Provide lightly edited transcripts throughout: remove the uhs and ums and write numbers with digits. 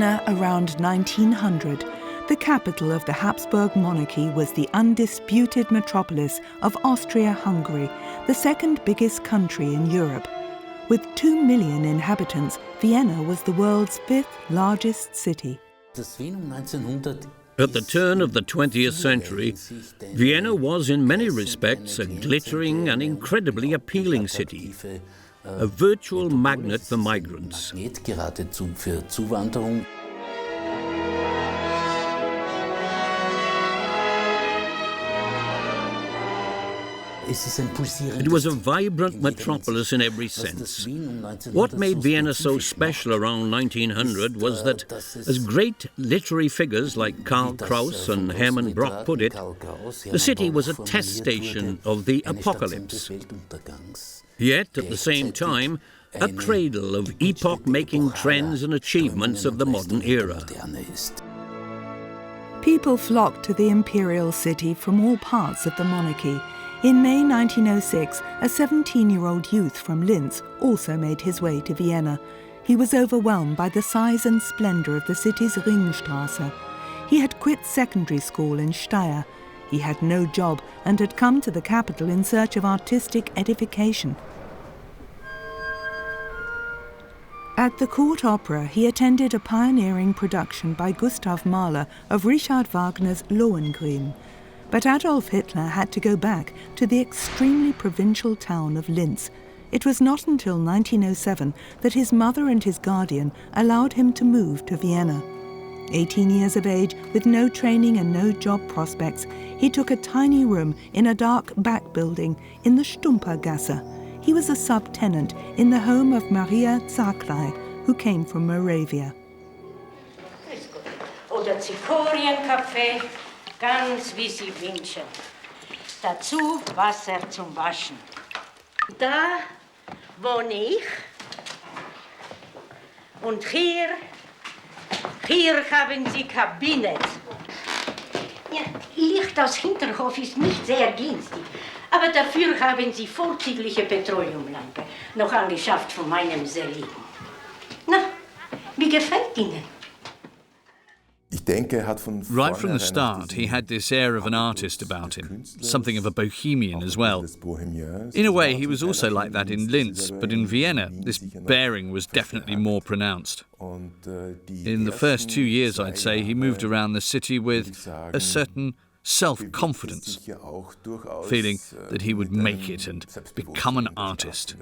Vienna around 1900, the capital of the Habsburg monarchy was the undisputed metropolis of Austria-Hungary, the second biggest country in Europe. With 2 million inhabitants, Vienna was the world's 5th largest city. At the turn of the 20th century, Vienna was in many respects a glittering and incredibly appealing city, a virtual magnet for migrants. It was a vibrant metropolis in every sense. What made Vienna so special around 1900 was that, as great literary figures like Karl Kraus and Hermann Brock put it, the city was a test station of the apocalypse. Yet, at the same time, a cradle of epoch-making trends and achievements of the modern era. People flocked to the imperial city from all parts of the monarchy. In May 1906, a 17-year-old youth from Linz also made his way to Vienna. He was overwhelmed by the size and splendour of the city's Ringstrasse. He had quit secondary school in Steyr. He had no job and had come to the capital in search of artistic edification. At the Court Opera, he attended a pioneering production by Gustav Mahler of Richard Wagner's Lohengrin. But Adolf Hitler had to go back to the extremely provincial town of Linz. It was not until 1907 that his mother and his guardian allowed him to move to Vienna. 18 years of age, with no training and no job prospects, he took a tiny room in a dark back building in the Stumpergasse. He was a sub-tenant in the home of Maria Zaklai, who came from Moravia. Oder Zikorienkaffee, ganz wie Sie wünschen. Dazu Wasser zum Waschen. Da wohne ich. Und hier haben Sie Kabinett. Ja, Licht aus Hinterhof ist nicht sehr günstig. Aber dafür haben Sie vorzügliche Petroleumlampe, noch angeschafft von meinem Selin. Na, wie gefällt Ihnen? Right from the start, he had this air of an artist about him, something of a bohemian as well. In a way, he was also like that in Linz, but in Vienna, this bearing was definitely more pronounced. In the first 2 years, I'd say, he moved around the city with a certain self-confidence, feeling that he would make it and become an artist.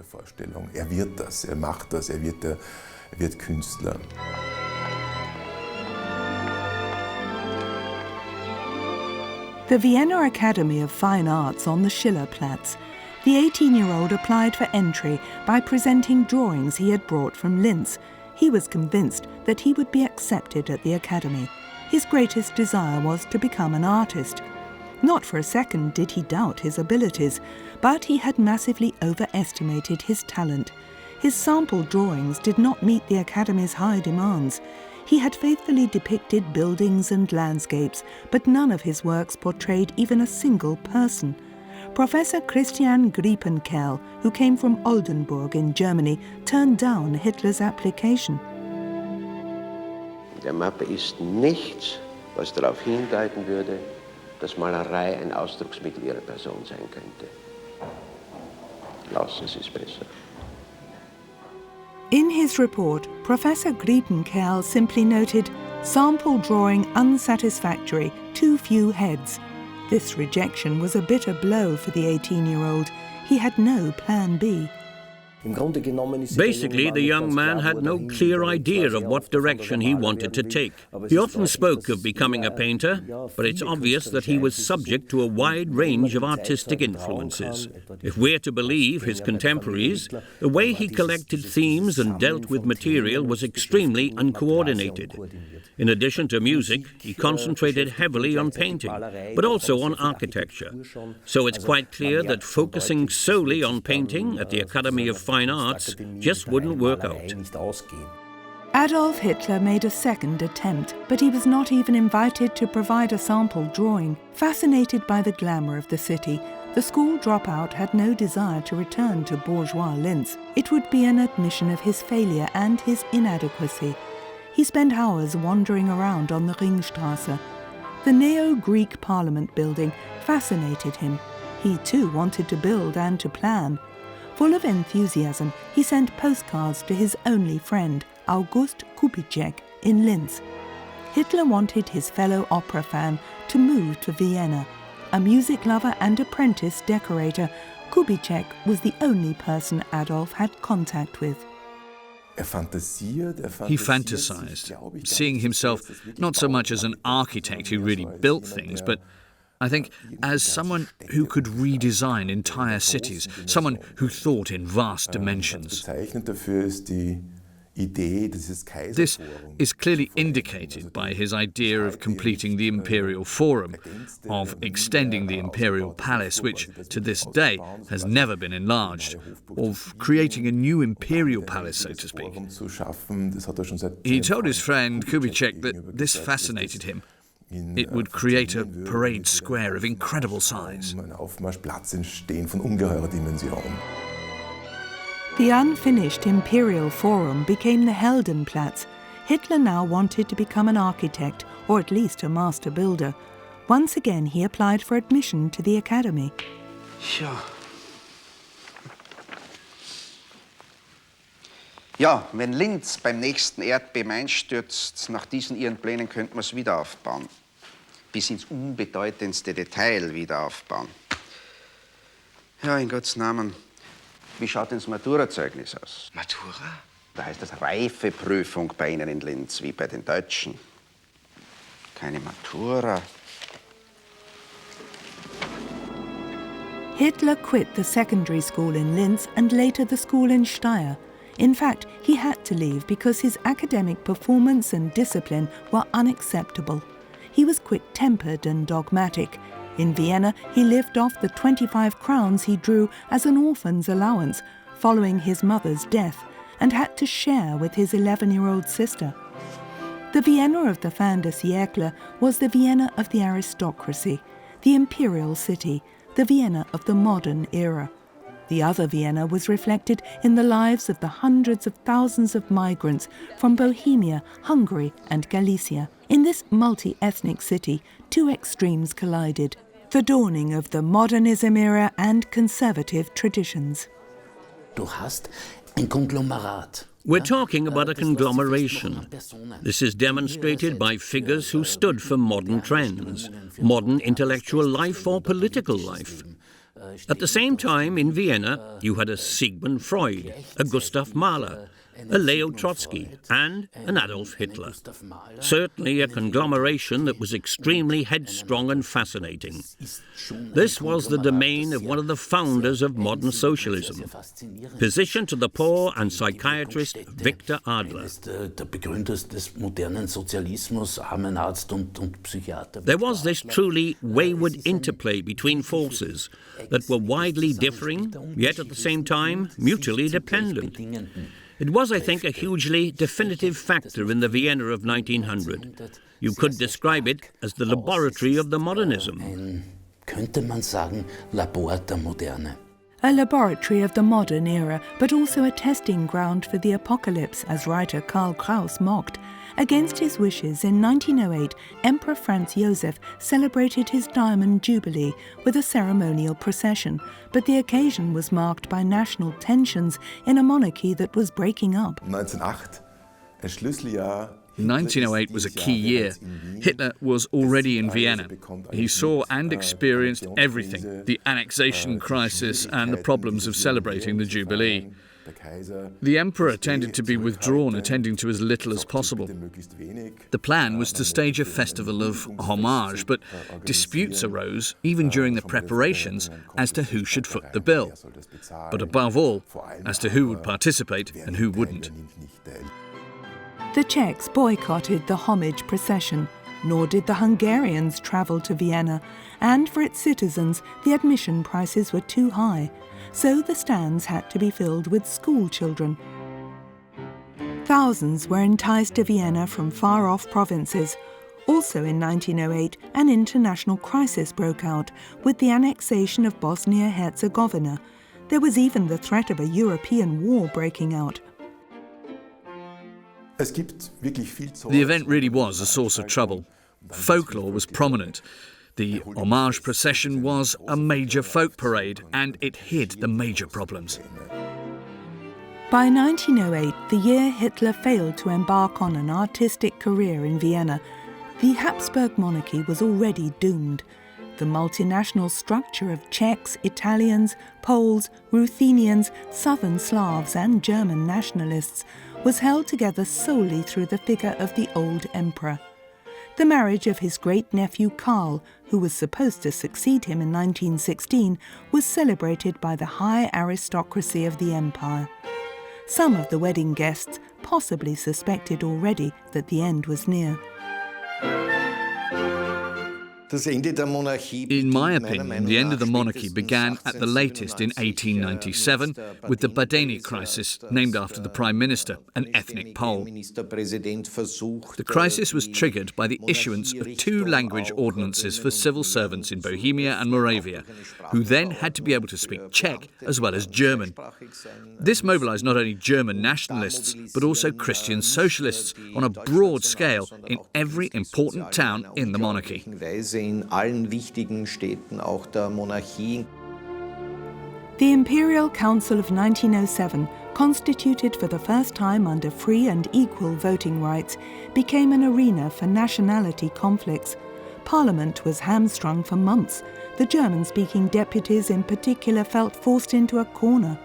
The Vienna Academy of Fine Arts on the Schillerplatz. The 18-year-old applied for entry by presenting drawings he had brought from Linz. He was convinced that he would be accepted at the academy. His greatest desire was to become an artist. Not for a second did he doubt his abilities, but he had massively overestimated his talent. His sample drawings did not meet the Academy's high demands. He had faithfully depicted buildings and landscapes, but none of his works portrayed even a single person. Professor Christian Griepenkerl, who came from Oldenburg in Germany, turned down Hitler's application. Der Mappe ist nichts, was darauf hindeuten würde, dass Malerei ein Ausdrucksmittel ihrer Person sein könnte. Lassen Sie es besser. In his report, Professor Griepenkerl simply noted, "Sample drawing unsatisfactory, too few heads." This rejection was a bitter blow for the 18-year-old. He had no plan B. Basically, the young man had no clear idea of what direction he wanted to take. He often spoke of becoming a painter, but it's obvious that he was subject to a wide range of artistic influences. If we're to believe his contemporaries, the way he collected themes and dealt with material was extremely uncoordinated. In addition to music, he concentrated heavily on painting, but also on architecture. So it's quite clear that focusing solely on painting at the Academy of Fine Arts just wouldn't work out. Adolf Hitler made a second attempt, but he was not even invited to provide a sample drawing. Fascinated by the glamour of the city, the school dropout had no desire to return to bourgeois Linz. It would be an admission of his failure and his inadequacy. he spent hours wandering around on the Ringstrasse. The neo-Greek Parliament building fascinated him. He too wanted to build and to plan. Full of enthusiasm, he sent postcards to his only friend, August Kubitschek, in Linz. Hitler wanted his fellow opera fan to move to Vienna. A music lover and apprentice decorator, Kubitschek was the only person Adolf had contact with. He fantasized, seeing himself not so much as an architect who really built things, but I think as someone who could redesign entire cities, someone who thought in vast dimensions. This is clearly indicated by his idea of completing the Imperial Forum, of extending the Imperial Palace, which to this day has never been enlarged, of creating a new Imperial Palace, so to speak. He told his friend Kubitschek that this fascinated him. It would create a parade square of incredible size. The unfinished Imperial Forum became the Heldenplatz. Hitler now wanted to become an architect, or at least a master builder. Once again, he applied for admission to the academy. Ja, wenn Linz beim nächsten Erdbeben einstürzt, nach diesen Ihren Plänen könnte man es wieder aufbauen. Bis ins unbedeutendste Detail wieder aufbauen. Ja, in Gottes Namen. Wie schaut denn das Maturazeugnis aus? Matura? Da heißt das Reifeprüfung bei Ihnen in Linz, wie bei den Deutschen. Keine Matura. Hitler quit the secondary school in Linz and later the school in Steyr. In fact, he had to leave because his academic performance and discipline were unacceptable. He was quick-tempered and dogmatic. In Vienna, he lived off the 25 crowns he drew as an orphan's allowance following his mother's death and had to share with his 11-year-old sister. The Vienna of the fin de siècle was the Vienna of the aristocracy, the imperial city, the Vienna of the modern era. The other Vienna was reflected in the lives of the hundreds of thousands of migrants from Bohemia, Hungary and Galicia. In this multi-ethnic city, two extremes collided, the dawning of the modernism era and conservative traditions. We're talking about a conglomeration. This is demonstrated by figures who stood for modern trends, modern intellectual life or political life. At the same time, in Vienna, you had a Sigmund Freud, a Gustav Mahler, a Leo Trotsky, and an Adolf Hitler. Certainly a conglomeration that was extremely headstrong and fascinating. This was the domain of one of the founders of modern socialism, physician to the poor and psychiatrist Victor Adler. There was this truly wayward interplay between forces that were widely differing, yet at the same time mutually dependent. It was, I think, a hugely definitive factor in the Vienna of 1900. You could describe it as the laboratory of the modernism. A laboratory of the modern era, but also a testing ground for the apocalypse, as writer Karl Kraus mocked. Against his wishes, in 1908, Emperor Franz Joseph celebrated his Diamond Jubilee with a ceremonial procession, but the occasion was marked by national tensions in a monarchy that was breaking up. 1908 was a key year. Hitler was already in Vienna. He saw and experienced everything, the annexation crisis and the problems of celebrating the Jubilee. The emperor tended to be withdrawn, attending to as little as possible. The plan was to stage a festival of homage, but disputes arose, even during the preparations, as to who should foot the bill. But above all, as to who would participate and who wouldn't. The Czechs boycotted the homage procession, nor did the Hungarians travel to Vienna, and for its citizens the admission prices were too high, so the stands had to be filled with school children. Thousands were enticed to Vienna from far-off provinces. Also in 1908, an international crisis broke out with the annexation of Bosnia-Herzegovina. There was even the threat of a European war breaking out. The event really was a source of trouble. Folklore was prominent. The homage procession was a major folk parade, and it hid the major problems. By 1908, the year Hitler failed to embark on an artistic career in Vienna, the Habsburg monarchy was already doomed. The multinational structure of Czechs, Italians, Poles, Ruthenians, Southern Slavs and German nationalists was held together solely through the figure of the old emperor. The marriage of his great-nephew Karl, who was supposed to succeed him in 1916, was celebrated by the high aristocracy of the empire. Some of the wedding guests possibly suspected already that the end was near. In my opinion, the end of the monarchy began at the latest in 1897 with the Badeni crisis, named after the Prime Minister, an ethnic Pole. The crisis was triggered by the issuance of 2 language ordinances for civil servants in Bohemia and Moravia, who then had to be able to speak Czech as well as German. This mobilised not only German nationalists, but also Christian socialists on a broad scale in every important town in the monarchy. In allen wichtigen Städten auch der Monarchie. The Imperial Council of 1907, constituted for the first time under free and equal voting rights, became an arena for nationality conflicts. Parliament was hamstrung for months. The German-speaking deputies in particular felt forced into a corner.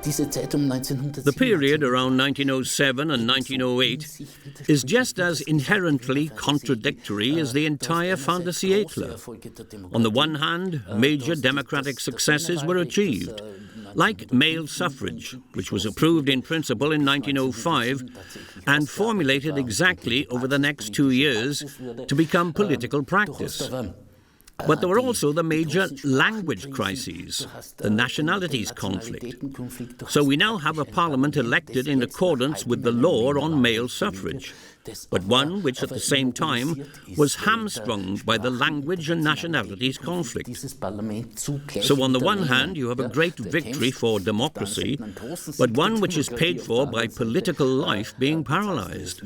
The period around 1907 and 1908 is just as inherently contradictory as the entire Fantasizing. On the one hand, major democratic successes were achieved, like male suffrage, which was approved in principle in 1905 and formulated exactly over the next 2 years to become political practice. But there were also the major language crises, the nationalities conflict. So we now have a parliament elected in accordance with the law on male suffrage, but one which at the same time was hamstrung by the language and nationalities conflict. So on the one hand you have a great victory for democracy, but one which is paid for by political life being paralysed.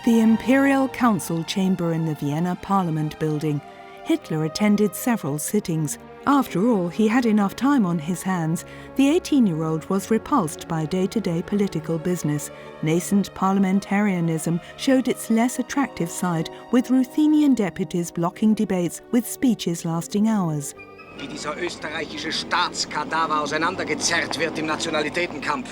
The Imperial Council chamber in the Vienna Parliament building. Hitler attended several sittings. After all, he had enough time on his hands. The 18-year-old was repulsed by day-to-day political business. Nascent parliamentarianism showed its less attractive side, with Ruthenian deputies blocking debates with speeches lasting hours. Wie dieser österreichische Staatskadaver auseinandergezerrt wird im Nationalitätenkampf.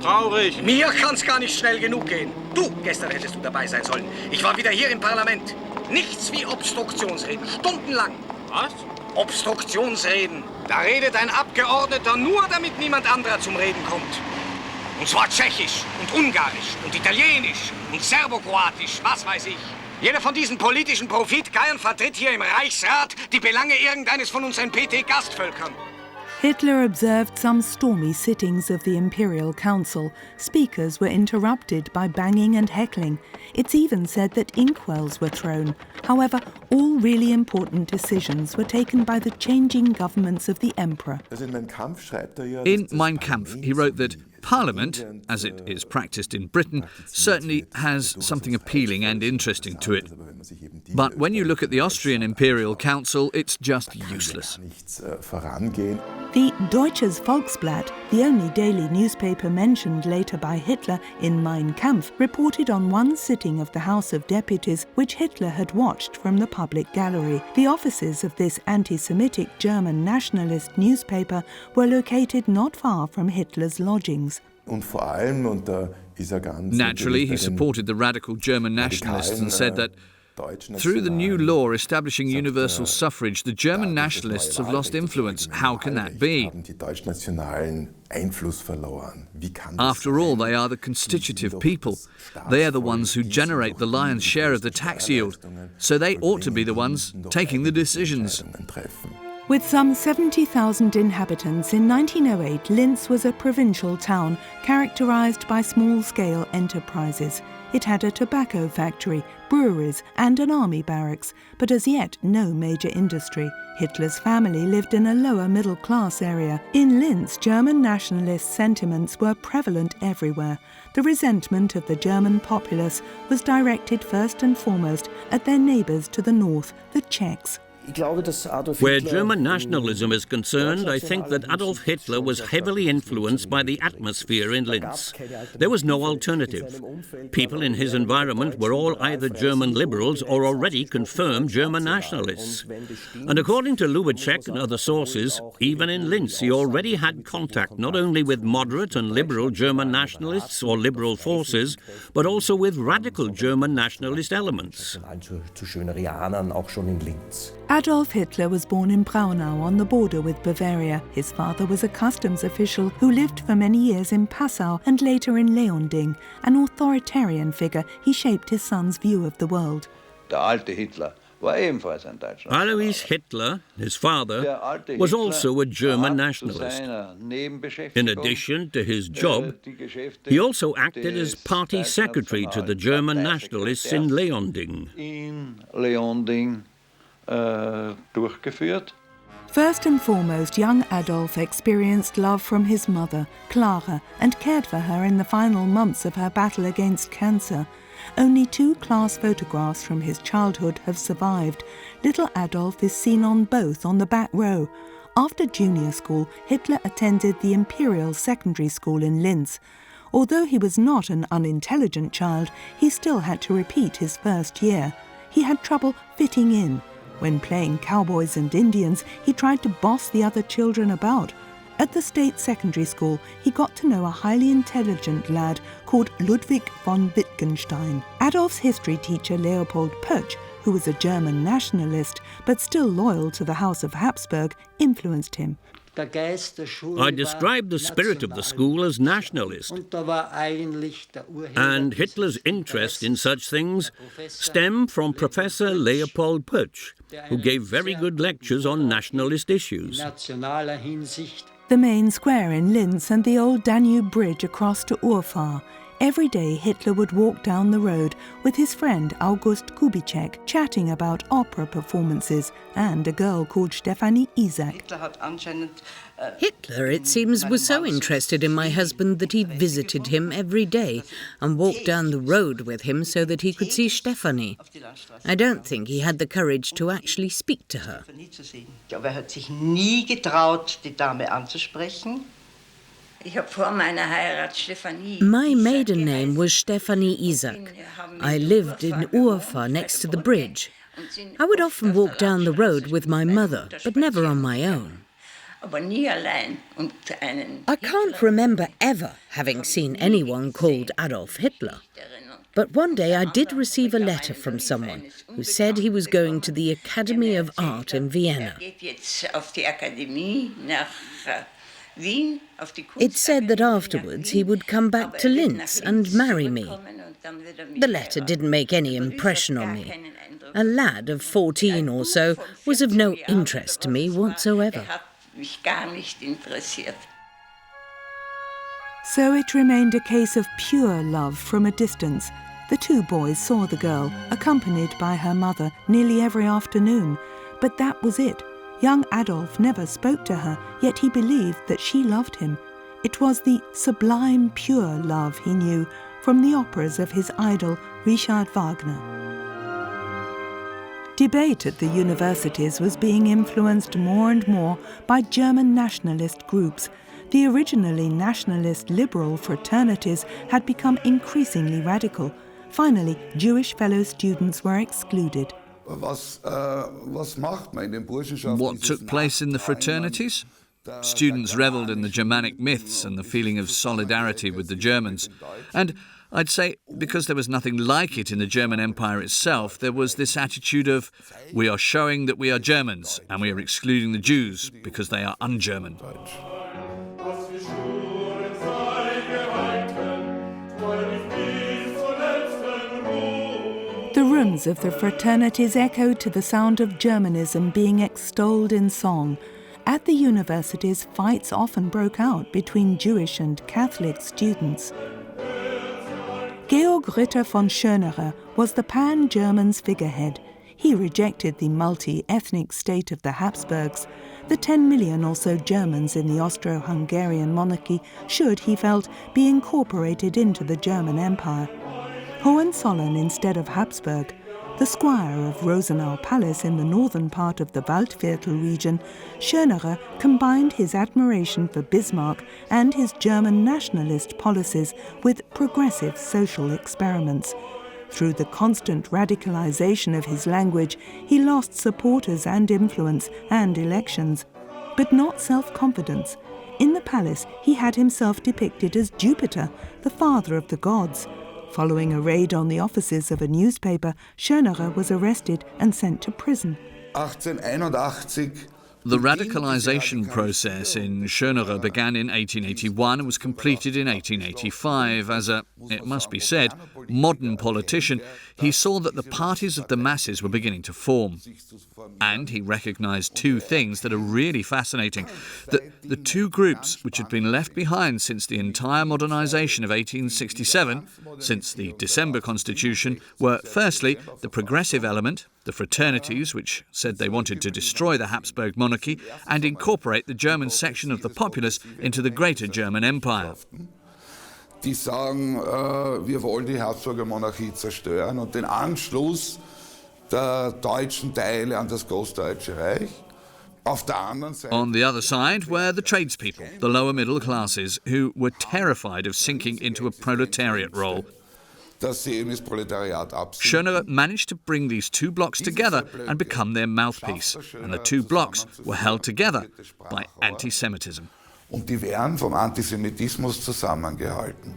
Traurig. Mir kann's gar nicht schnell genug gehen. Du, gestern hättest du dabei sein sollen. Ich war wieder hier im Parlament. Nichts wie Obstruktionsreden, stundenlang. Was? Obstruktionsreden. Da redet ein Abgeordneter nur, damit niemand anderer zum Reden kommt. Und zwar Tschechisch und Ungarisch und Italienisch und Serbokroatisch, was weiß ich. Jeder von diesen politischen Profitgeiern vertritt hier im Reichsrat die Belange irgendeines von unseren PT-Gastvölkern. Hitler observed some stormy sittings of the Imperial Council. Speakers were interrupted by banging and heckling. It's even said that inkwells were thrown. However, all really important decisions were taken by the changing governments of the emperor. In Mein Kampf, he wrote that Parliament, as it is practiced in Britain, certainly has something appealing and interesting to it. But when you look at the Austrian Imperial Council, it's just useless. The Deutsches Volksblatt, the only daily newspaper mentioned later by Hitler in Mein Kampf, reported on one sitting of the House of Deputies which Hitler had watched from the public gallery. The offices of this anti-Semitic German nationalist newspaper were located not far from Hitler's lodgings. Naturally, he supported the radical German nationalists and said that through the new law establishing universal suffrage, the German nationalists have lost influence. How can that be? After all, they are the constitutive people. They are the ones who generate the lion's share of the tax yield, so they ought to be the ones taking the decisions. With some 70,000 inhabitants, in 1908 Linz was a provincial town characterised by small-scale enterprises. It had a tobacco factory, breweries and an army barracks, but as yet no major industry. Hitler's family lived in a lower middle class area. In Linz, German nationalist sentiments were prevalent everywhere. The resentment of the German populace was directed first and foremost at their neighbours to the north, the Czechs. Where German nationalism is concerned, I think that Adolf Hitler was heavily influenced by the atmosphere in Linz. There was no alternative. People in his environment were all either German liberals or already confirmed German nationalists. And according to Lueger and other sources, even in Linz he already had contact not only with moderate and liberal German nationalists or liberal forces, but also with radical German nationalist elements. Adolf Hitler was born in Braunau on the border with Bavaria. His father was a customs official who lived for many years in Passau and later in Leonding. An authoritarian figure, he shaped his son's view of the world. Alois Hitler, his father, was also a German nationalist. In addition to his job, he also acted as party secretary to the German nationalists in Leonding. First and foremost, young Adolf experienced love from his mother, Clara, and cared for her in the final months of her battle against cancer. Only 2 class photographs from his childhood have survived. Little Adolf is seen on both on the back row. After junior school, Hitler attended the Imperial Secondary School in Linz. Although he was not an unintelligent child, he still had to repeat his first year. He had trouble fitting in. When playing cowboys and Indians, he tried to boss the other children about. At the state secondary school, he got to know a highly intelligent lad called Ludwig von Wittgenstein. Adolf's history teacher Leopold Pötsch, who was a German nationalist but still loyal to the House of Habsburg, influenced him. I described the spirit of the school as nationalist, and Hitler's interest in such things stemmed from Professor Leopold Pötsch, who gave very good lectures on nationalist issues. The main square in Linz and the old Danube bridge across to Urfahr. Every day Hitler would walk down the road with his friend August Kubitschek, chatting about opera performances and a girl called Stefanie Isaac. Hitler, it seems, was so interested in my husband that he visited him every day and walked down the road with him so that he could see Stefanie. I don't think he had the courage to actually speak to her. My maiden name was Stefanie Isaac. I lived in Urfahr next to the bridge. I would often walk down the road with my mother, but never on my own. I can't remember ever having seen anyone called Adolf Hitler. But one day I did receive a letter from someone who said he was going to the Academy of Art in Vienna. It said that afterwards he would come back to Linz and marry me. The letter didn't make any impression on me. A lad of 14 or so was of no interest to me whatsoever. So it remained a case of pure love from a distance. The 2 boys saw the girl, accompanied by her mother, nearly every afternoon. But that was it. Young Adolf never spoke to her, yet he believed that she loved him. It was the sublime, pure love he knew from the operas of his idol, Richard Wagner. Debate at the universities was being influenced more and more by German nationalist groups. The originally nationalist liberal fraternities had become increasingly radical. Finally, Jewish fellow students were excluded. What took place in the fraternities? Students revelled in the Germanic myths and the feeling of solidarity with the Germans. And I'd say, because there was nothing like it in the German Empire itself, there was this attitude of, we are showing that we are Germans, and we are excluding the Jews because they are un-German. The rooms of the fraternities echoed to the sound of Germanism being extolled in song. At the universities, fights often broke out between Jewish and Catholic students. Georg Ritter von Schönerer was the pan-German's figurehead. He rejected the multi-ethnic state of the Habsburgs. The 10 million or so Germans in the Austro-Hungarian monarchy should, he felt, be incorporated into the German Empire. Hohenzollern instead of Habsburg. The squire of Rosenau Palace in the northern part of the Waldviertel region, Schönerer combined his admiration for Bismarck and his German nationalist policies with progressive social experiments. Through the constant radicalization of his language, he lost supporters and influence and elections, but not self-confidence. In the palace, he had himself depicted as Jupiter, the father of the gods. Following a raid on the offices of a newspaper, Schönerer was arrested and sent to prison. 1881. The radicalization process in Schönerer began in 1881 and was completed in 1885. As a, it must be said, modern politician, he saw that the parties of the masses were beginning to form. And he recognized two things that are really fascinating. That the two groups which had been left behind since the entire modernization of 1867, since the December Constitution, were firstly the progressive element, the fraternities, which said they wanted to destroy the Habsburg monarchy and incorporate the German section of the populace into the greater German Empire. Die sagen, wir wollen die Habsburger Monarchie zerstören und den Anschluss der deutschen Teile an das Großdeutsche Reich. On the other side were the tradespeople, the lower middle classes, who were terrified of sinking into a proletariat role. Schönerer managed to bring these two blocks together and become their mouthpiece, and the two blocks were held together by anti-Semitism. Und die werden vom Antisemitismus zusammengehalten.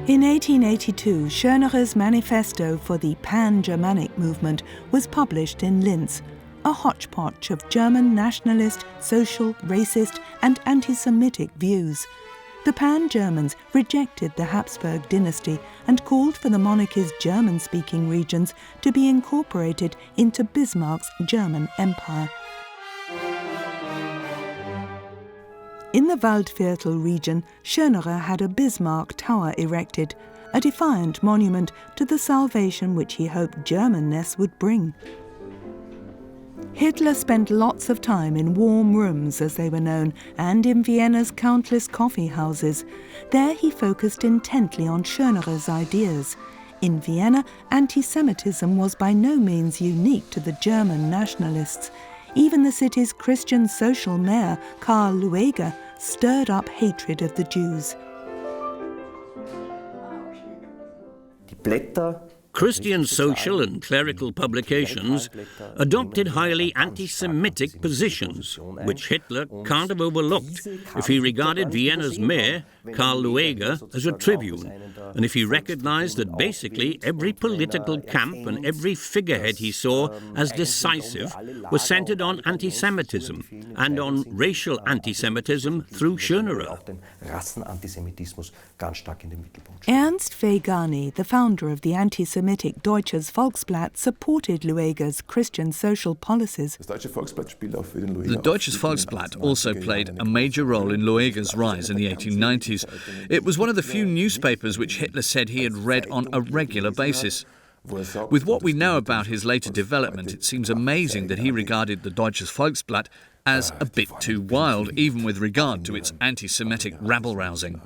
In 1882, Schönerer's manifesto for the Pan-Germanic movement was published in Linz, a hodgepodge of German nationalist, social, racist and anti-Semitic views. The Pan-Germans rejected the Habsburg dynasty and called for the monarchy's German-speaking regions to be incorporated into Bismarck's German Empire. In the Waldviertel region, Schönerer had a Bismarck tower erected, a defiant monument to the salvation which he hoped Germanness would bring. Hitler spent lots of time in warm rooms, as they were known, and in Vienna's countless coffee houses. There he focused intently on Schönerer's ideas. In Vienna, anti-Semitism was by no means unique to the German nationalists. Even the city's Christian social mayor, Karl Lueger, stirred up hatred of the Jews. Christian social and clerical publications adopted highly anti-Semitic positions, which Hitler can't have overlooked if he regarded Vienna's mayor, Karl Lueger, as a tribune, and if he recognized that basically every political camp and every figurehead he saw as decisive was centered on anti-Semitism and on racial anti-Semitism through Schönerer. Ernst Vegani, the founder of the anti-Semitic Deutsches Volksblatt, supported Lueger's Christian social policies. The Deutsches Volksblatt also played a major role in Lueger's rise in the 1890s. It was one of the few newspapers which Hitler said he had read on a regular basis. With what we know about his later development, it seems amazing that he regarded the Deutsches Volksblatt as a bit too wild, even with regard to its anti-Semitic rabble-rousing.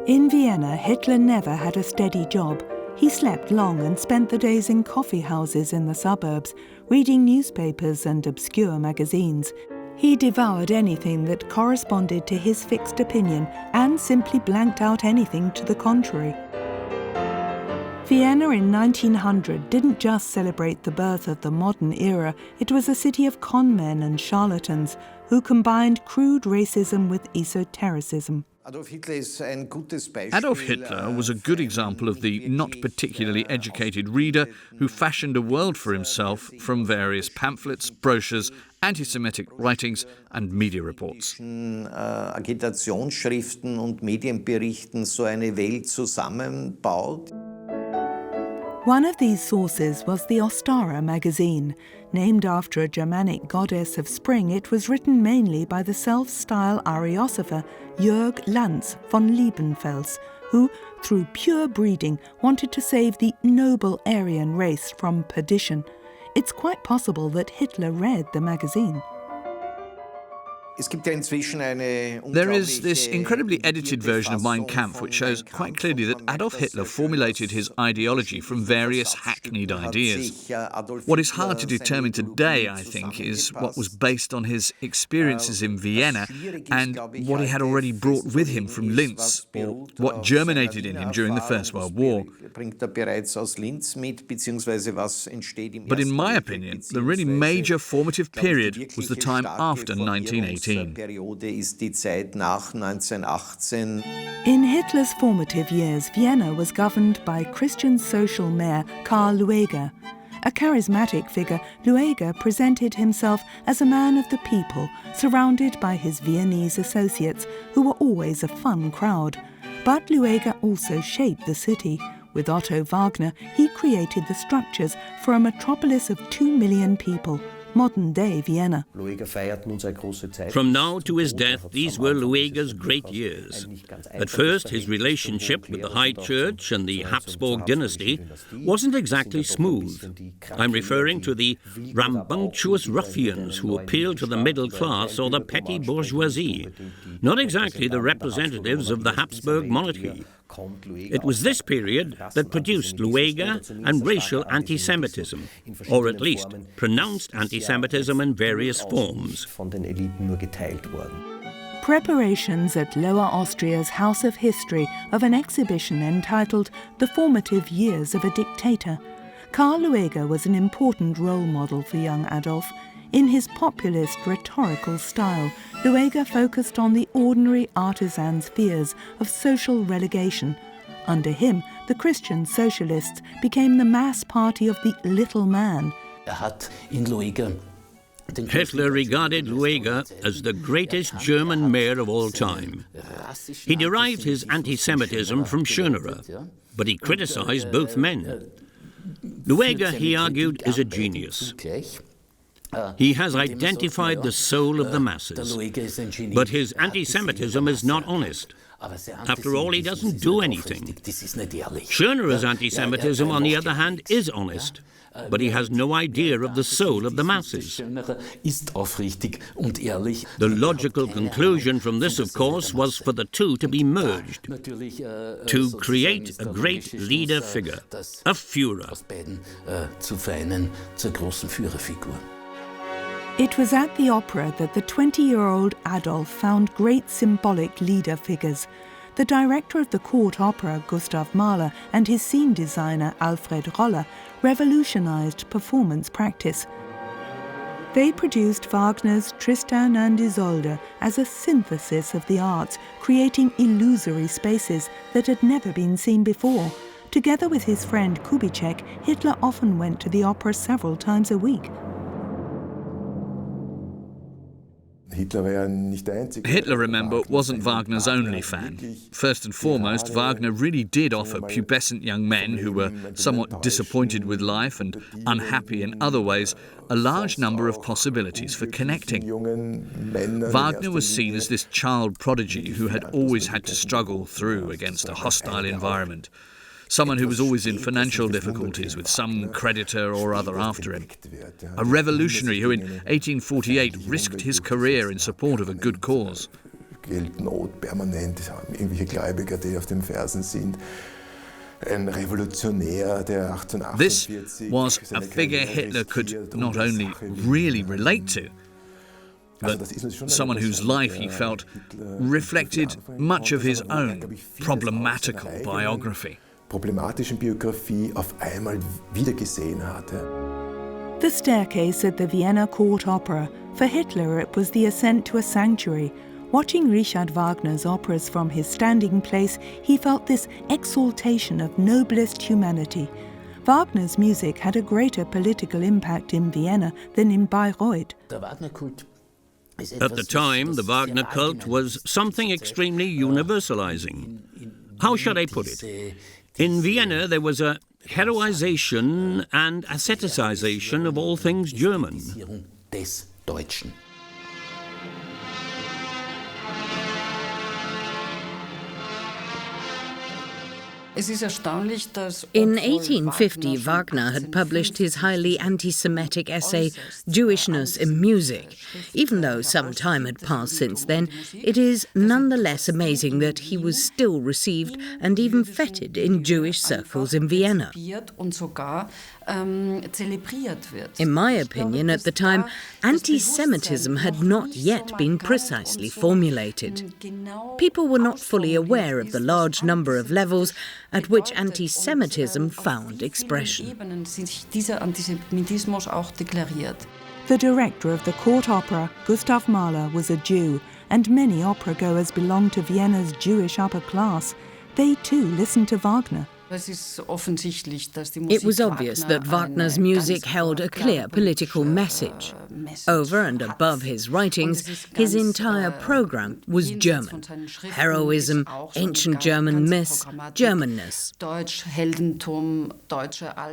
In Vienna, Hitler never had a steady job. He slept long and spent the days in coffee houses in the suburbs, reading newspapers and obscure magazines. He devoured anything that corresponded to his fixed opinion and simply blanked out anything to the contrary. Vienna in 1900 didn't just celebrate the birth of the modern era, it was a city of conmen and charlatans who combined crude racism with esotericism. Adolf Hitler was a good example of the not particularly educated reader who fashioned a world for himself from various pamphlets, brochures, anti-Semitic writings and media reports. Agitationsschriften und Medienberichten so eine Welt zusammenbaut. One of these sources was the Ostara magazine. Named after a Germanic goddess of spring, it was written mainly by the self-styled Ariosopher Jörg Lanz von Liebenfels, who, through pure breeding, wanted to save the noble Aryan race from perdition. It's quite possible that Hitler read the magazine. There is this incredibly edited version of Mein Kampf which shows quite clearly that Adolf Hitler formulated his ideology from various hackneyed ideas. What is hard to determine today, I think, is what was based on his experiences in Vienna and what he had already brought with him from Linz, or what germinated in him during the First World War. But in my opinion, the really major formative period was the time after 1918. In Hitler's formative years, Vienna was governed by Christian social mayor Karl Lueger. A charismatic figure, Lueger presented himself as a man of the people, surrounded by his Viennese associates, who were always a fun crowd. But Lueger also shaped the city. With Otto Wagner, he created the structures for a metropolis of 2 million people. Modern-day Vienna. From now to his death, these were Lueger's great years. At first, his relationship with the High Church and the Habsburg dynasty wasn't exactly smooth. I'm referring to the rambunctious ruffians who appealed to the middle class or the petty bourgeoisie, not exactly the representatives of the Habsburg monarchy. It was this period that produced Lueger and racial anti-Semitism, or at least pronounced anti-Semitism in various forms. Preparations at Lower Austria's House of History of an exhibition entitled The Formative Years of a Dictator. Karl Lueger was an important role model for young Adolf. In his populist rhetorical style, Lueger focused on the ordinary artisan's fears of social relegation. Under him, the Christian socialists became the mass party of the little man. Hitler regarded Lueger as the greatest German mayor of all time. He derived his anti-Semitism from Schönerer, but he criticized both men. Lueger, he argued, is a genius. He has identified the soul of the masses, but his anti-Semitism is not honest. After all, he doesn't do anything. Schönerer's anti-Semitism, on the other hand, is honest, but he has no idea of the soul of the masses. The logical conclusion from this, of course, was for the two to be merged, to create a great leader figure, a Führer. It was at the opera that the 20-year-old Adolf found great symbolic leader figures. The director of the court opera, Gustav Mahler, and his scene designer, Alfred Roller, revolutionized performance practice. They produced Wagner's Tristan and Isolde as a synthesis of the arts, creating illusory spaces that had never been seen before. Together with his friend Kubitschek, Hitler often went to the opera several times a week. Hitler, remember, wasn't Wagner's only fan. First and foremost, Wagner really did offer pubescent young men who were somewhat disappointed with life and unhappy in other ways a large number of possibilities for connecting. Wagner was seen as this child prodigy who had always had to struggle through against a hostile environment. Someone who was always in financial difficulties with some creditor or other after him. A revolutionary who in 1848 risked his career in support of a good cause. Geldnot permanent, irgendwelche Gläubiger, die auf den Fersen sind. Ein Revolutionär, der 1848. This was a figure Hitler could not only really relate to, but someone whose life he felt reflected much of his own problematical biography. Problematischen Biografie auf einmal wiedergesehen hatte. The staircase at the Vienna Court Opera. For Hitler, it was the ascent to a sanctuary. Watching Richard Wagner's operas from his standing place, he felt this exaltation of noblest humanity. Wagner's music had a greater political impact in Vienna than in Bayreuth. At the time, the Wagner cult was something extremely universalizing. How should I put it? In Vienna, there was a heroization and asceticization of all things German. In 1850, Wagner had published his highly anti-Semitic essay, Jewishness in Music. Even though some time had passed since then, it is nonetheless amazing that he was still received and even feted in Jewish circles in Vienna. In my opinion, at the time, anti-Semitism had not yet been precisely formulated. People were not fully aware of the large number of levels at which anti-Semitism found expression. The director of the court opera, Gustav Mahler, was a Jew, and many opera-goers belonged to Vienna's Jewish upper class. They too listened to Wagner. It was obvious that Wagner's music held a clear political message. Over and above his writings, his entire program was German. Heroism, ancient German myths, Germanness.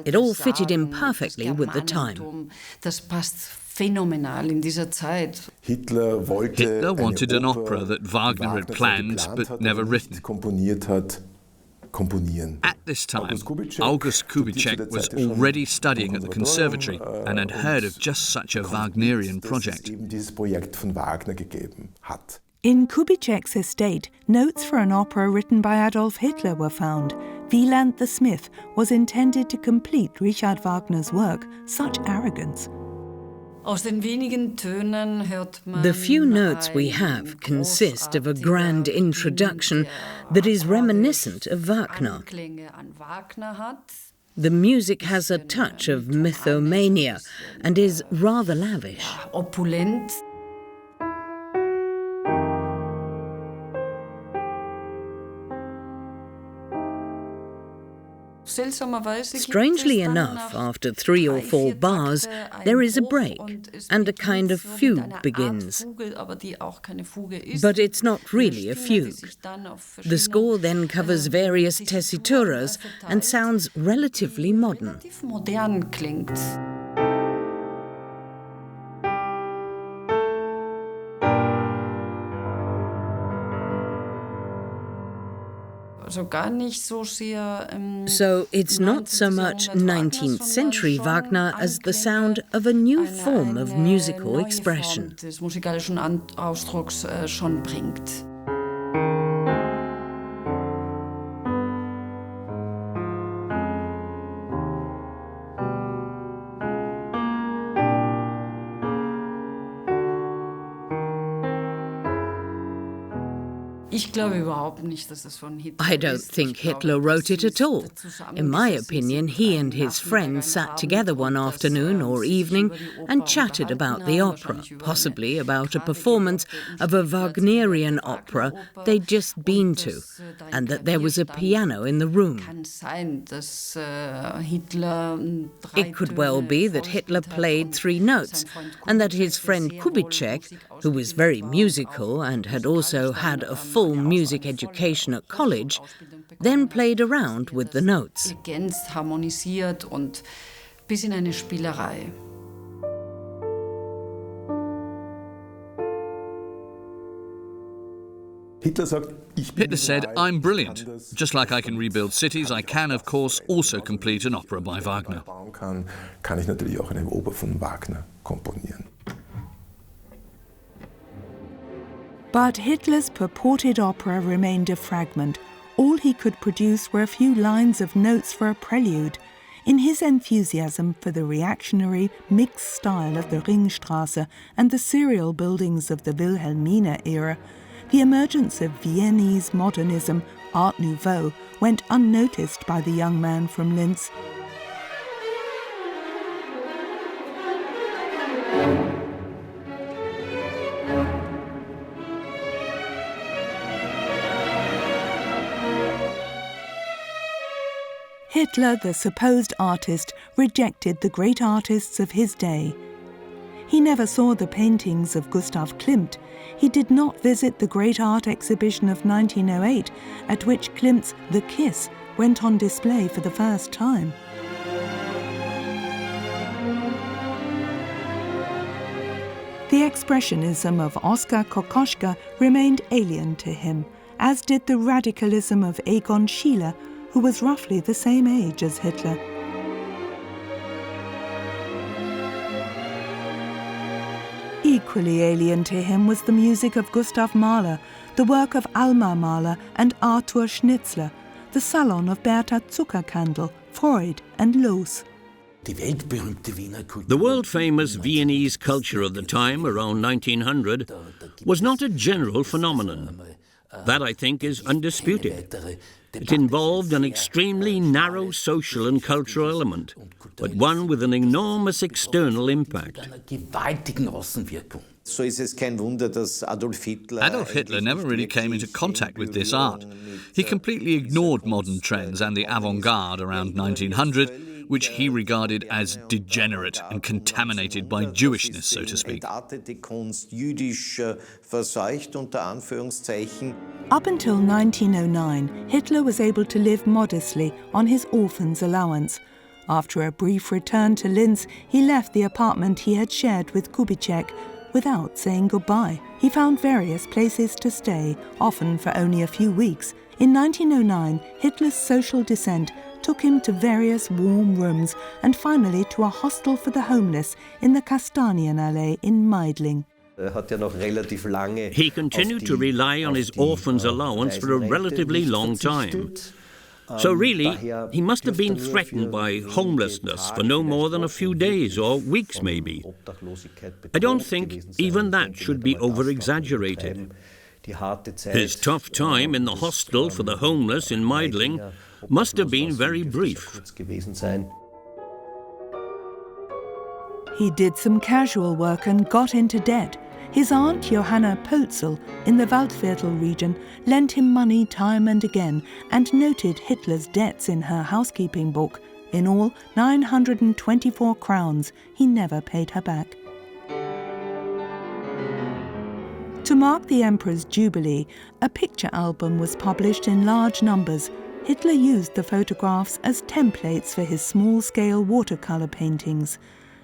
It all fitted in perfectly with the time. Hitler wanted an opera that Wagner had planned but never written. At this time, August Kubitschek was already studying at the conservatory and had heard of just such a Wagnerian project. In Kubitschek's estate, notes for an opera written by Adolf Hitler were found. Wieland the Smith was intended to complete Richard Wagner's work. Such arrogance. The few notes we have consist of a grand introduction that is reminiscent of Wagner. The music has a touch of mythomania and is rather lavish. Strangely enough, after 3 or 4 bars, there is a break, and a kind of fugue begins. But it's not really a fugue. The score then covers various tessituras and sounds relatively modern. So it's not so much 19th century Wagner as the sound of a new form of musical expression. I don't think Hitler wrote it at all. In my opinion, he and his friends sat together one afternoon or evening and chatted about the opera, possibly about a performance of a Wagnerian opera they'd just been to, and that there was a piano in the room. It could well be that Hitler played 3 notes, and that his friend Kubitschek, who was very musical and had also had a full music education at college, then played around with the notes. Hitler said, "I'm brilliant. Just like I can rebuild cities, I can, of course, also complete an opera by Wagner." But Hitler's purported opera remained a fragment. All he could produce were a few lines of notes for a prelude. In his enthusiasm for the reactionary, mixed style of the Ringstrasse and the serial buildings of the Wilhelmina era, the emergence of Viennese modernism, Art Nouveau, went unnoticed by the young man from Linz. Hitler, the supposed artist, rejected the great artists of his day. He never saw the paintings of Gustav Klimt. He did not visit the Great Art Exhibition of 1908, at which Klimt's The Kiss went on display for the first time. The expressionism of Oskar Kokoschka remained alien to him, as did the radicalism of Egon Schiele, who was roughly the same age as Hitler. Equally alien to him was the music of Gustav Mahler, the work of Alma Mahler and Arthur Schnitzler, the salon of Bertha Zuckerkandel, Freud and Loos. The world-famous Viennese culture of the time, around 1900, was not a general phenomenon. That, I think, is undisputed. It involved an extremely narrow social and cultural element, but one with an enormous external impact. Adolf Hitler never really came into contact with this art. He completely ignored modern trends and the avant-garde around 1900, which he regarded as degenerate and contaminated by Jewishness, so to speak. Up until 1909, Hitler was able to live modestly on his orphan's allowance. After a brief return to Linz, he left the apartment he had shared with Kubitschek without saying goodbye. He found various places to stay, often for only a few weeks. In 1909, Hitler's social descent took him to various warm rooms and finally to a hostel for the homeless in the Kastanienallee in Meidling. He continued to rely on his orphan's allowance for a relatively long time. So really, he must have been threatened by homelessness for no more than a few days or weeks maybe. I don't think even that should be over-exaggerated. His tough time in the hostel for the homeless in Meidling must have been very brief. He did some casual work and got into debt. His aunt Johanna Pölzel in the Waldviertel region lent him money time and again and noted Hitler's debts in her housekeeping book. In all, 924 crowns. He never paid her back. To mark the Emperor's Jubilee, a picture album was published in large numbers. Hitler used the photographs as templates for his small-scale watercolour paintings.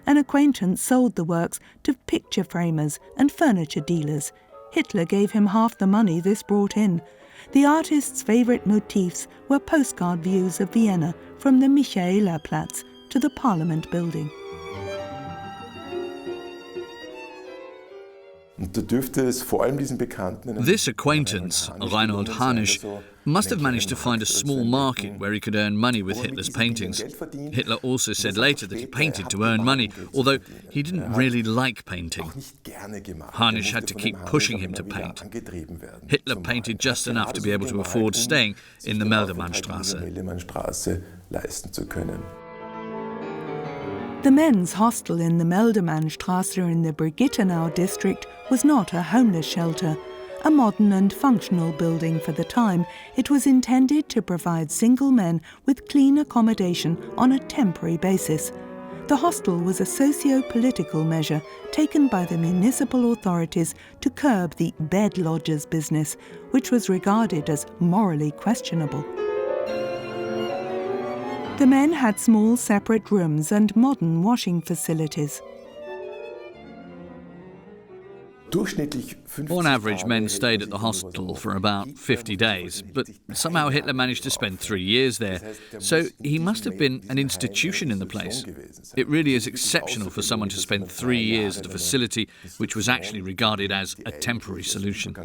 An acquaintance sold the works to picture framers and furniture dealers. Hitler gave him half the money this brought in. The artist's favourite motifs were postcard views of Vienna from the Michaelerplatz to the Parliament building. This acquaintance, Reinhold Harnisch, must have managed to find a small market where he could earn money with Hitler's paintings. Hitler also said later that he painted to earn money, although he didn't really like painting. Harnisch had to keep pushing him to paint. Hitler painted just enough to be able to afford staying in the Meldemannstraße. The men's hostel in the Meldemannstraße in the Brigittenau district was not a homeless shelter. A modern and functional building for the time, it was intended to provide single men with clean accommodation on a temporary basis. The hostel was a socio-political measure taken by the municipal authorities to curb the bed lodgers business, which was regarded as morally questionable. The men had small separate rooms and modern washing facilities. On average, men stayed at the hostel for about 50 days, but somehow Hitler managed to spend 3 years there, so he must have been an institution in the place. It really is exceptional for someone to spend 3 years at a facility which was actually regarded as a temporary solution.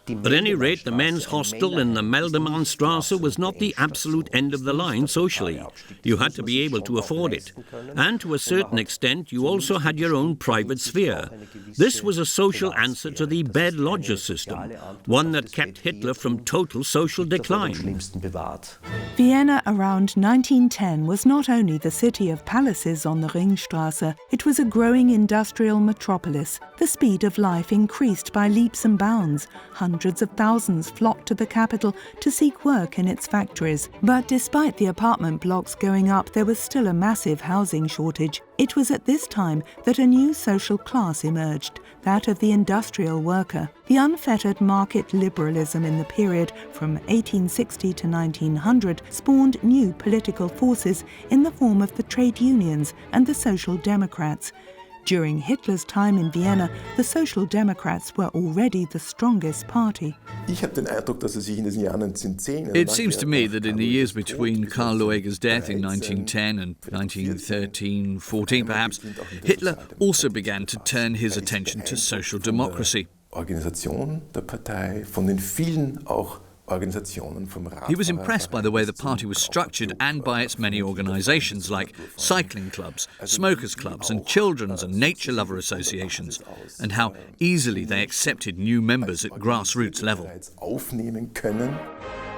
At any rate, the men's hostel in the Meldemannstraße was not the absolute end of the line socially. You had to be able to afford it. And to a certain extent, you also had your own private sphere. This was a social answer to the bed lodger system, one that kept Hitler from total social decline. Vienna around 1910 was not only the city of palaces on the Ringstraße, it was a growing industrial metropolis. The speed of life increased by leaps and bounds. Hundreds of thousands flocked to the capital to seek work in its factories. But despite the apartment blocks going up, there was still a massive housing shortage. It was at this time that a new social class emerged, that of the industrial worker. The unfettered market liberalism in the period from 1860 to 1900 spawned new political forces in the form of the trade unions and the Social Democrats. During Hitler's time in Vienna, the Social Democrats were already the strongest party. It seems to me that in the years between Karl Lueger's death in 1910 and 1913-14 perhaps, Hitler also began to turn his attention to social democracy. He was impressed by the way the party was structured and by its many organisations like cycling clubs, smokers' clubs and children's and nature lover associations, and how easily they accepted new members at grassroots level.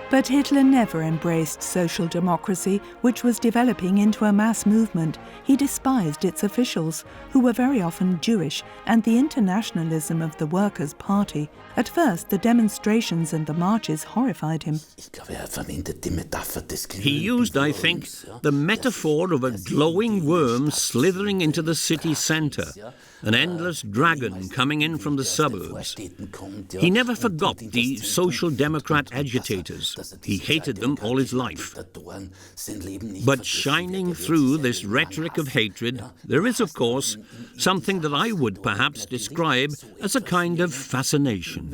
But Hitler never embraced social democracy, which was developing into a mass movement. He despised its officials, who were very often Jewish, and the internationalism of the Workers' Party. At first, the demonstrations and the marches horrified him. He used, I think, the metaphor of a glowing worm slithering into the city centre, an endless dragon coming in from the suburbs. He never forgot the Social Democrat agitators. He hated them all his life. But shining through this rhetoric of hatred, there is, of course, something that I would perhaps describe as a kind of fascination.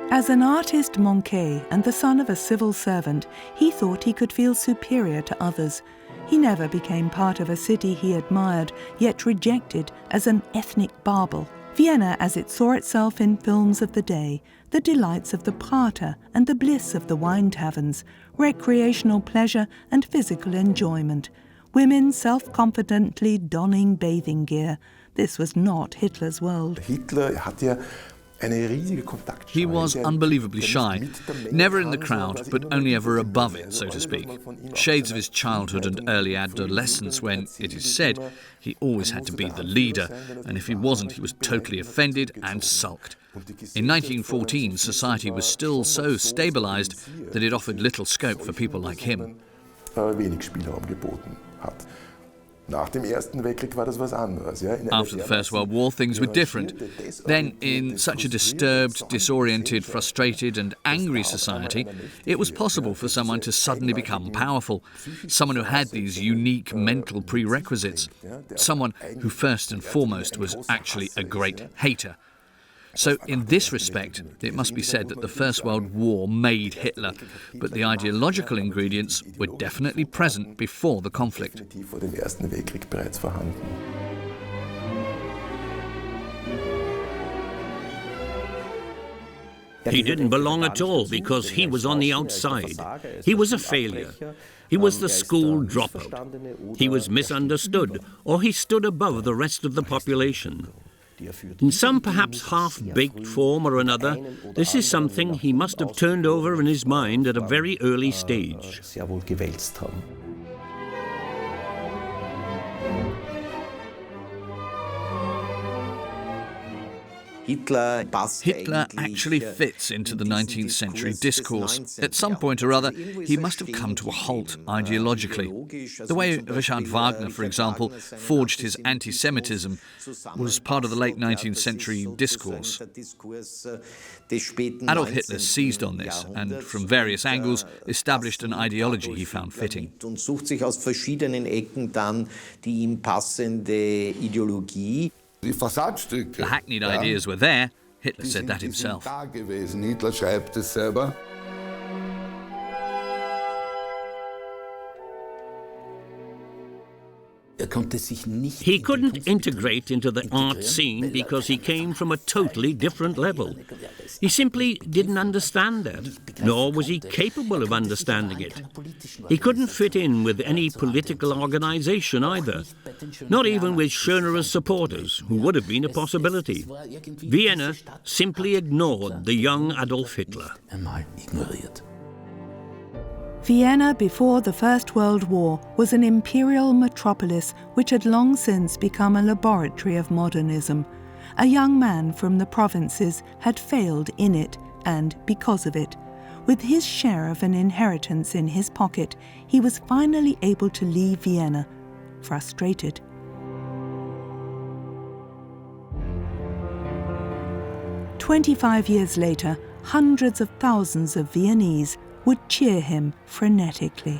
As an artist manqué and the son of a civil servant, he thought he could feel superior to others. He never became part of a city he admired, yet rejected as an ethnic barbel. Vienna as it saw itself in films of the day, the delights of the Prater and the bliss of the wine taverns, recreational pleasure and physical enjoyment. Women self-confidently donning bathing gear. This was not Hitler's world. He was unbelievably shy, never in the crowd, but only ever above it, so to speak. Shades of his childhood and early adolescence when, it is said, he always had to be the leader, and if he wasn't, he was totally offended and sulked. In 1914, society was still so stabilised that it offered little scope for people like him. After the First World War, things were different. Then, in such a disturbed, disoriented, frustrated and angry society, it was possible for someone to suddenly become powerful, someone who had these unique mental prerequisites, someone who first and foremost was actually a great hater. So in this respect, it must be said that the First World War made Hitler, but the ideological ingredients were definitely present before the conflict. He didn't belong at all because he was on the outside. He was a failure. He was the school dropout. He was misunderstood, or he stood above the rest of the population. In some perhaps half-baked form or another, this is something he must have turned over in his mind at a very early stage. Hitler actually fits into the 19th century discourse. At some point or other, he must have come to a halt ideologically. The way Gerhard Wagner, for example, forged his anti-semitism was part of the late 19th century discourse. Adolf Hitler seized on this and, from various angles, established an ideology he found fitting. The hackneyed ideas were there. Hitler said that himself. Hitler schreibt es selber. He couldn't integrate into the art scene because he came from a totally different level. He simply didn't understand that, nor was he capable of understanding it. He couldn't fit in with any political organisation either, not even with Schönerer's supporters, who would have been a possibility. Vienna simply ignored the young Adolf Hitler. Vienna before the First World War was an imperial metropolis which had long since become a laboratory of modernism. A young man from the provinces had failed in it, and because of it. With his share of an inheritance in his pocket, he was finally able to leave Vienna, frustrated. "25 years later, hundreds of thousands of Viennese would cheer him frenetically.